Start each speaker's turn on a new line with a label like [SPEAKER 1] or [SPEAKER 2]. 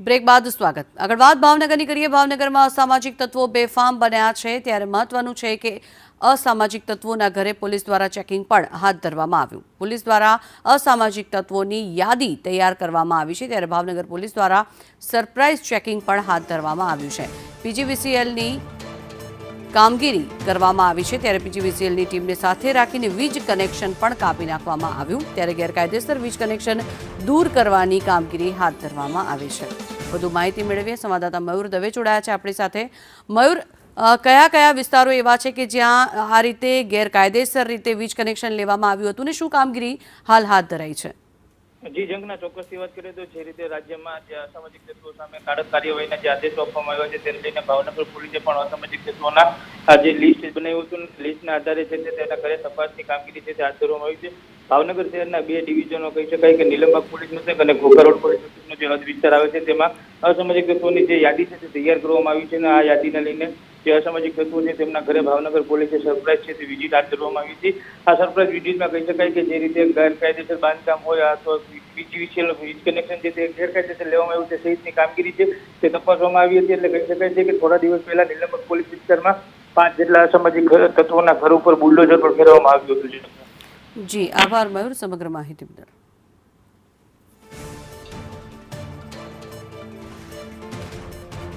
[SPEAKER 1] Break બાદ સ્વાગત। આગળ વાત ભાવનગરની કરીએ। ભાવનગરમાં અસામાજિક તત્વો બેફામ બન્યા છે, ત્યારે મહત્વનું છે કે અસામાજિક તત્વોના ઘરે પોલીસ દ્વારા ચેકિંગ પણ હાથ ધરવામાં આવ્યું। પોલીસ દ્વારા અસામાજિક તત્વોની યાદી તૈયાર કરવામાં આવી છે, ત્યારે ભાવનગર પોલીસ દ્વારા સરપ્રાઇઝ ચેકિંગ પણ હાથ ધરવામાં આવ્યું છે। પીજીવીસીએલની કામગીરી કરવામાં આવી છે, ત્યારે પીજીવીસીએલની ટીમને સાથે રાખીને વીજ કનેક્શન પણ કાપી નાખવામાં આવ્યું, ત્યારે ગેરકાયદેસર વીજ કનેક્શન દૂર કરવાની કામગીરી હાથ ધરવામાં આવી છે। વધુ માહિતી મેળવીએ। સંવાદદાતા મયુર દવે જોડાયા છે આપણી સાથે। મયુર, કયા કયા વિસ્તારો એવા છે કે જ્યાં આ રીતે ગેરકાયદેસર રીતે વીજ કનેક્શન લેવામાં આવ્યું હતું ને શું કામગીરી હાલ હાથ ધરાઈ છે?
[SPEAKER 2] જી જંગના ચોક્કસથી વાત કરીએ તો જે રીતે રાજ્યમાં જે અસામાજિક તત્વો સામે કડક કાર્યવાહીના જે આદેશો આપવામાં આવ્યા છે તેને લઈને ભાવનગર પોલીસે પણ અસામાજિક તત્વોના જે લિસ્ટ બનાવ્યું હતું, લિસ્ટના આધારે છે તેના ઘરે તપાસની કામગીરી છે તે હાથ ધરવામાં આવી છે। ભાવનગર શહેરના બે ડિવિઝનો કહી શકાય કે નીલમબાગ પોલીસ મથક અને ઘોઘા રોડ પોલીસ મથકનો જે હદ વિસ્તાર આવે છે તેમાં અસામાજિક તત્વોની જે યાદી છે તે તૈયાર કરવામાં આવી છે અને આ યાદીને લઈને જે અસામાજિક તત્વો છે તેમના ઘરે ભાવનગર પોલીસે સરપ્રાઇઝ છે તે વિઝિટ હાથ ધરવામાં આવી છે। આ સરપ્રાઇઝ વિઝિટમાં કહી શકાય કે જે રીતે ગેરકાયદેસર બાંધકામ હોય અથવા પીજીવીસીએલ વીજ કનેક્શન છે તે ગેરકાયદેસર લેવામાં આવ્યું છે સહિતની કામગીરી છે તે તપાસવામાં આવી હતી। એટલે કહી શકાય છે કે થોડા દિવસ પહેલા નીલમબાગ પોલીસ વિસ્તારમાં 5 જેટલા અસામાજિક તત્વોના ઘર ઉપર બુલડોઝર પર ફેરવવામાં આવ્યું હતું।
[SPEAKER 1] જી આભાર મયુર સમગ્ર માહિતી બદલ।